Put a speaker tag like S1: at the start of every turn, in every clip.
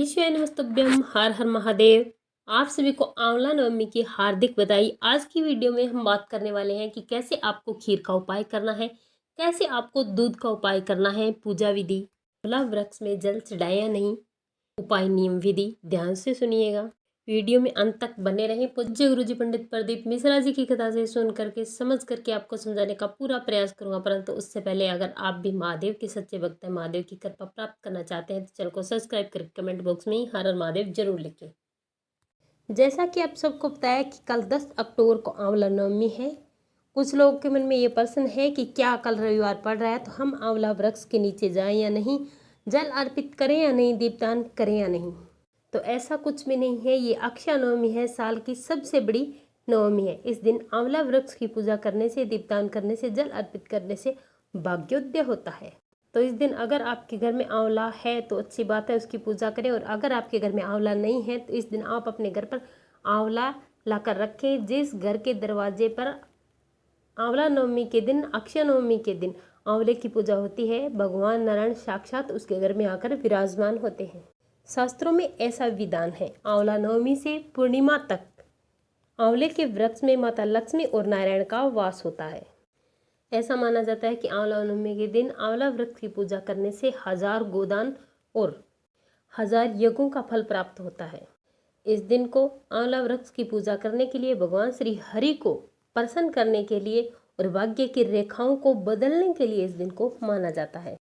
S1: शिवाय नमस्तुभ्यम। हर हर महादेव। आप सभी को आंवला नवमी की हार्दिक बधाई। आज की वीडियो में हम बात करने वाले हैं कि कैसे आपको खीर का उपाय करना है, कैसे आपको दूध का उपाय करना है, पूजा विधि, आंवला वृक्ष में जल चढ़ाया नहीं, उपाय नियम विधि। ध्यान से सुनिएगा, वीडियो में अंत तक बने रहें। पूज्य गुरुजी पंडित प्रदीप मिश्रा जी की कथा से सुन करके समझ करके आपको समझाने का पूरा प्रयास करूंगा, परंतु उससे पहले अगर आप भी महादेव के सच्चे भक्त हैं, महादेव की कृपा प्राप्त करना चाहते हैं, तो चैनल को सब्सक्राइब करके कमेंट बॉक्स में हर हर महादेव जरूर लिखें। जैसा कि आप सबको पता है कि कल 10 अक्टूबर को आंवला नवमी है। कुछ लोगों के मन में ये प्रश्न है कि क्या कल रविवार पड़ रहा है तो हम आंवला वृक्ष के नीचे जाएं या नहीं, जल अर्पित करें या नहीं, दीपदान करें या नहीं। तो ऐसा कुछ भी नहीं है। ये अक्षय नवमी है, साल की सबसे बड़ी नवमी है। इस दिन आंवला वृक्ष की पूजा करने से, दीपदान करने से, जल अर्पित करने से भाग्योदय होता है। तो इस दिन अगर आपके घर में आंवला है तो अच्छी बात है, उसकी पूजा करें। और अगर आपके घर में आंवला नहीं है तो इस दिन आप अपने घर पर आंवला लाकर रखें। जिस घर के दरवाजे पर आंवला नवमी के दिन, अक्षय नवमी के दिन आंवले की पूजा होती है, भगवान नारायण साक्षात उसके घर में आकर विराजमान होते हैं। शास्त्रों में ऐसा विधान है, आंवला नवमी से पूर्णिमा तक आंवले के वृक्ष में माता लक्ष्मी और नारायण का वास होता है। ऐसा माना जाता है कि आंवला नवमी के दिन आंवला वृक्ष की पूजा करने से 1000 गोदान और 1000 यज्ञों का फल प्राप्त होता है। इस दिन को आंवला वृक्ष की पूजा करने के लिए, भगवान श्री हरि को प्रसन्न करने के लिए और भाग्य की रेखाओं को बदलने के लिए इस दिन को माना जाता है।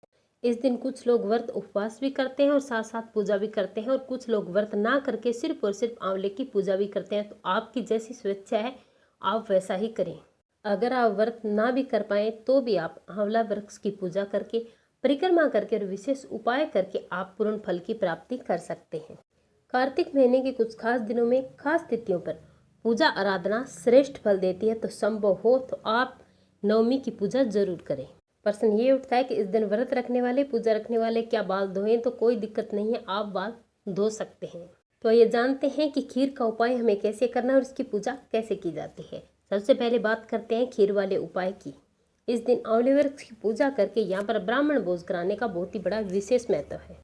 S1: इस दिन कुछ लोग व्रत उपवास भी करते हैं और साथ साथ पूजा भी करते हैं, और कुछ लोग व्रत ना करके सिर्फ और सिर्फ आंवले की पूजा भी करते हैं। तो आपकी जैसी स्वेच्छा है आप वैसा ही करें। अगर आप व्रत ना भी कर पाए तो भी आप आंवला वृक्ष की पूजा करके, परिक्रमा करके और विशेष उपाय करके आप पूर्ण फल की प्राप्ति कर सकते हैं। कार्तिक महीने के कुछ खास दिनों में, खास तिथियों पर पूजा आराधना श्रेष्ठ फल देती है। तो संभव हो तो आप नवमी की पूजा जरूर करें। प्रश्न ये उठता है कि इस दिन व्रत रखने वाले, पूजा रखने वाले क्या बाल धोएं? तो कोई दिक्कत नहीं है, आप बाल धो सकते हैं। तो ये जानते हैं कि खीर का उपाय हमें कैसे करना है और इसकी पूजा कैसे की जाती है। सबसे पहले बात करते हैं खीर वाले उपाय की। इस दिन आंवले वृक्ष की पूजा करके यहाँ पर ब्राह्मण भोज कराने का बहुत ही बड़ा विशेष महत्व है।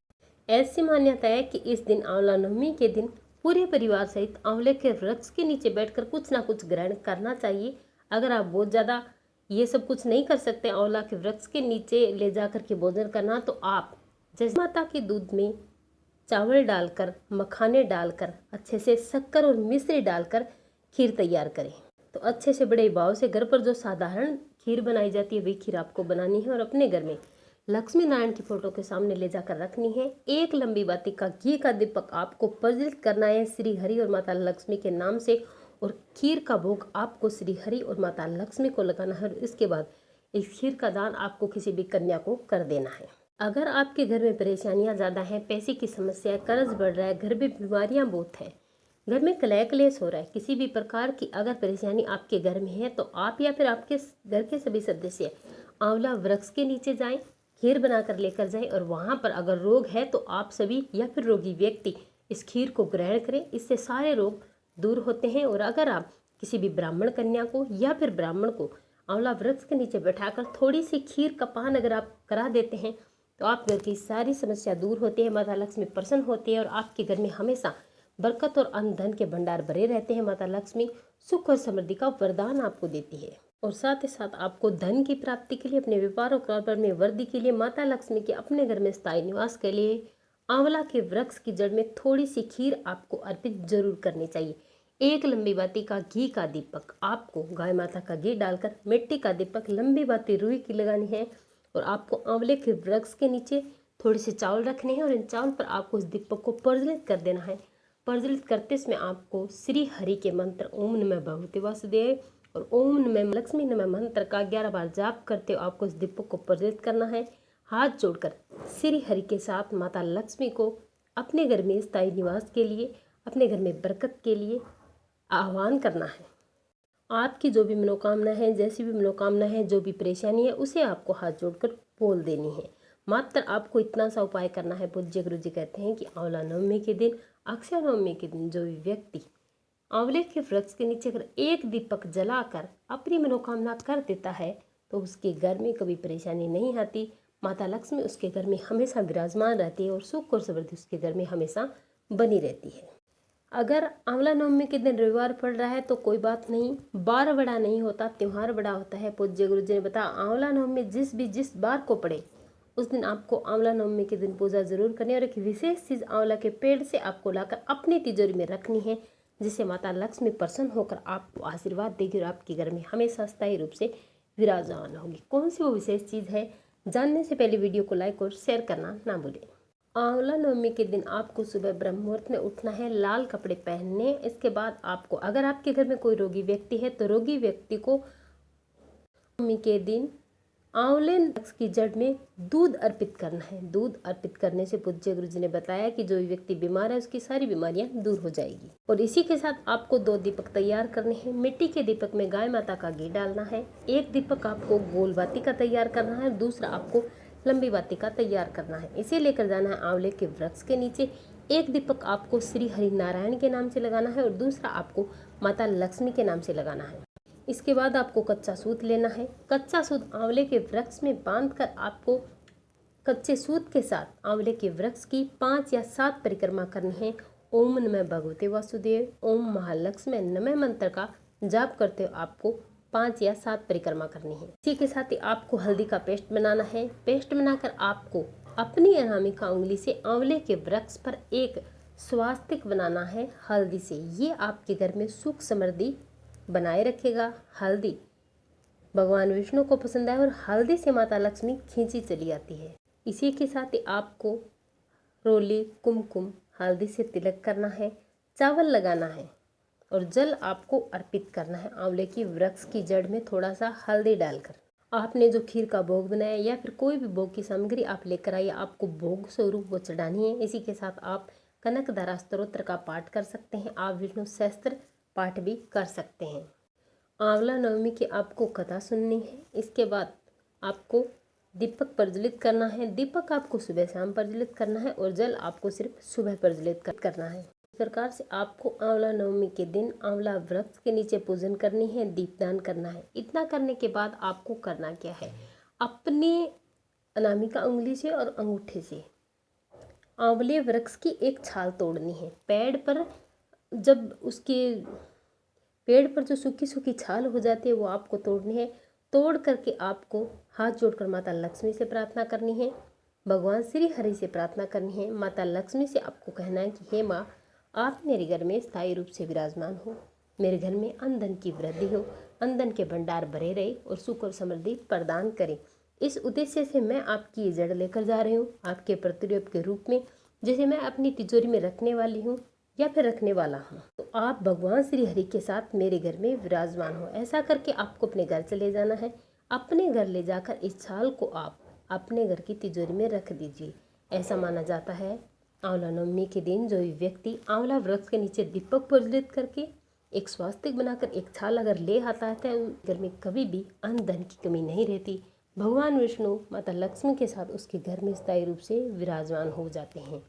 S1: ऐसी मान्यता है कि इस दिन आंवला नवमी के दिन पूरे परिवार सहित आंवले के वृक्ष के नीचे बैठकर कुछ ना कुछ ग्रहण करना चाहिए। अगर आप बहुत ज़्यादा ये सब कुछ नहीं कर सकते, आंवला के वृक्ष के नीचे ले जाकर के भोजन करना, तो आप जैसे माता के दूध में चावल डालकर, मखाने डालकर, अच्छे से शक्कर और मिश्री डालकर खीर तैयार करें। तो अच्छे से बड़े भाव से घर पर जो साधारण खीर बनाई जाती है वही खीर आपको बनानी है और अपने घर में लक्ष्मी नारायण की फोटो के सामने ले जाकर रखनी है। एक लंबी बाती का घी का दीपक आपको प्रज्वलित करना है श्री हरि और माता लक्ष्मी के नाम से, और खीर का भोग आपको श्री हरि और माता लक्ष्मी को लगाना है। और इसके बाद इस खीर का दान आपको किसी भी कन्या को कर देना है। अगर आपके घर में परेशानियां ज़्यादा हैं, पैसे की समस्या, कर्ज बढ़ रहा है, घर में बीमारियां बहुत है, घर में कलह क्लेश हो रहा है, किसी भी प्रकार की अगर परेशानी आपके घर में है, तो आप या फिर आपके घर के सभी सदस्य आंवला वृक्ष के नीचे जाएं, खीर बनाकर लेकर जाएं, और वहां पर अगर रोग है तो आप सभी या फिर रोगी व्यक्ति इस खीर को ग्रहण करें। इससे सारे रोग दूर होते हैं। और अगर आप किसी भी ब्राह्मण कन्या को या फिर ब्राह्मण को आंवला वृक्ष के नीचे बैठाकर थोड़ी सी खीर का पान अगर आप करा देते हैं तो आप घर की सारी समस्या दूर होती है, माता लक्ष्मी प्रसन्न होती है और आपके घर में हमेशा बरकत और अन्न धन के भंडार भरे रहते हैं। माता लक्ष्मी सुख और समृद्धि का वरदान आपको देती है। और साथ ही साथ आपको धन की प्राप्ति के लिए, अपने व्यापार और कारोबार में वृद्धि के लिए, माता लक्ष्मी के अपने घर में स्थायी निवास के लिए आंवला के वृक्ष की जड़ में थोड़ी सी खीर आपको अर्पित जरूर करनी चाहिए। एक लंबी बाती का घी का दीपक आपको, गाय माता का घी डालकर मिट्टी का दीपक लंबी बाती रुई की लगानी है, और आपको आंवले के वृक्ष के नीचे थोड़े से चावल रखने हैं और इन चावल पर आपको इस दीपक को प्रज्वलित कर देना है। प्रज्वलित करते समय आपको श्री हरि के मंत्र ओम नमः भगवते वासुदेव और ओम नमः लक्ष्मी नमः मंत्र का 11 बार जाप करते हो आपको इस दीपक को प्रज्वलित करना है। हाथ जोड़कर श्री हरि के साथ माता लक्ष्मी को अपने घर में स्थायी निवास के लिए, अपने घर में बरकत के लिए आह्वान करना है। आपकी जो भी मनोकामना है, जैसी भी मनोकामना है, जो भी परेशानी है, उसे आपको हाथ जोड़कर बोल देनी है। मात्र आपको इतना सा उपाय करना है। पूज्य गुरु जी कहते हैं कि आंवला नवमी के दिन, अक्षय नवमी के दिन जो भी व्यक्ति आंवले के वृक्ष के नीचे अगर एक दीपक जलाकर अपनी मनोकामना कर देता है तो उसके घर में कभी परेशानी नहीं आती। माता लक्ष्मी उसके घर में हमेशा विराजमान रहती है और सुख और समृद्धि उसके घर में हमेशा बनी रहती है। अगर आंवला नवमी के दिन रविवार पड़ रहा है तो कोई बात नहीं, बार बड़ा नहीं होता, त्योहार बड़ा होता है। पूज्य गुरु जी ने बताया आंवला नवमी जिस बार को पड़े उस दिन आपको आंवला नवमी के दिन पूजा जरूर करनी है और एक विशेष चीज आंवला के पेड़ से आपको लाकर अपनी तिजोरी में रखनी है, जिससे माता लक्ष्मी प्रसन्न होकर आपको आशीर्वाद देगी और आपके घर में हमेशा स्थायी रूप से विराजमान होगी। कौन सी वो विशेष चीज है, जानने से पहले वीडियो को लाइक और शेयर करना ना भूलें। आंवला नवमी के दिन आपको सुबह ब्रह्म मुहूर्त में उठना है, लाल कपड़े पहनने। इसके बाद आपको, अगर आपके घर में कोई रोगी व्यक्ति है तो रोगी व्यक्ति को नवमी के दिन आंवले वृक्ष की जड़ में दूध अर्पित करना है। दूध अर्पित करने से पूज्य गुरु जी ने बताया कि जो व्यक्ति बीमार है उसकी सारी बीमारियां दूर हो जाएगी। और इसी के साथ आपको 2 दीपक तैयार करने हैं। मिट्टी के दीपक में गाय माता का घी डालना है। एक दीपक आपको गोल बाती का तैयार करना है, दूसरा आपको लंबी बाती का तैयार करना है। इसे लेकर जाना है आंवले के वृक्ष के नीचे। एक दीपक आपको श्री हरि नारायण के नाम से लगाना है और दूसरा आपको माता लक्ष्मी के नाम से लगाना है। इसके बाद आपको कच्चा सूत लेना है। कच्चा सूत आंवले के वृक्ष में बांधकर आपको कच्चे सूत के साथ आंवले के वृक्ष की 5 या 7 परिक्रमा करनी है। ओम नमः भगवते वासुदेव, ओम महालक्ष्मी नमः मंत्र का जाप करते हुए आपको 5 या 7 परिक्रमा करनी है। इसी के साथ ही आपको हल्दी का पेस्ट बनाना है। पेस्ट बनाकर आपको अपनी अनामिका उंगली से आंवले के वृक्ष पर एक स्वास्तिक बनाना है हल्दी से। ये आपके घर में सुख समृद्धि बनाए रखेगा। हल्दी भगवान विष्णु को पसंद है और हल्दी से माता लक्ष्मी खींची चली आती है। इसी के साथ ही आपको रोली, कुमकुम, हल्दी से तिलक करना है, चावल लगाना है और जल आपको अर्पित करना है आंवले की वृक्ष की जड़ में थोड़ा सा हल्दी डालकर। आपने जो खीर का भोग बनाया या फिर कोई भी भोग की सामग्री आप लेकर आइए, आपको भोग स्वरूप वो चढ़ानी है। इसी के साथ आप कनकधारा स्तोत्र का पाठ कर सकते हैं। आप विष्णु सहस्त्र पाठ भी कर सकते हैं। आंवला नवमी की आपको कथा सुननी है। इसके बाद आपको दीपक प्रज्वलित करना है। दीपक आपको सुबह शाम प्रज्वलित करना है और जल आपको सिर्फ सुबह प्रज्वलित करना है। इस प्रकार से आपको आंवला नवमी के दिन आंवला वृक्ष के नीचे पूजन करनी है, दीपदान करना है। इतना करने के बाद आपको करना क्या है, अपने अनामिका उंगली से और अंगूठे से आंवले वृक्ष की एक छाल तोड़नी है। पेड़ पर जो सूखी सूखी छाल हो जाती है वो आपको तोड़नी है। तोड़ करके आपको हाथ जोड़कर माता लक्ष्मी से प्रार्थना करनी है, भगवान श्री हरि से प्रार्थना करनी है। माता लक्ष्मी से आपको कहना है कि हे माँ, आप मेरे घर में स्थायी रूप से विराजमान हो, मेरे घर में अन्न धन की वृद्धि हो, अन्न धन के भंडार भरे रहे और सुख और समृद्धि प्रदान करें। इस उद्देश्य से मैं आपकी ये जड़ लेकर जा रही हूँ आपके प्रतिरूप के रूप में, जिसे मैं अपनी तिजोरी में रखने वाली हूँ या फिर रखने वाला हूँ। तो आप भगवान श्री हरि के साथ मेरे घर में विराजमान हो। ऐसा करके आपको अपने घर चले जाना है। अपने घर ले जाकर इस छाल को आप अपने घर की तिजोरी में रख दीजिए। ऐसा माना जाता है आंवला नवमी के दिन जो व्यक्ति आंवला वृक्ष के नीचे दीपक प्रज्वलित करके एक स्वास्तिक बनाकर एक छाल अगर ले आता है तो घर में कभी भी अन्न धन की कमी नहीं रहती। भगवान विष्णु माता लक्ष्मी के साथ उसके घर में स्थायी रूप से विराजमान हो जाते हैं।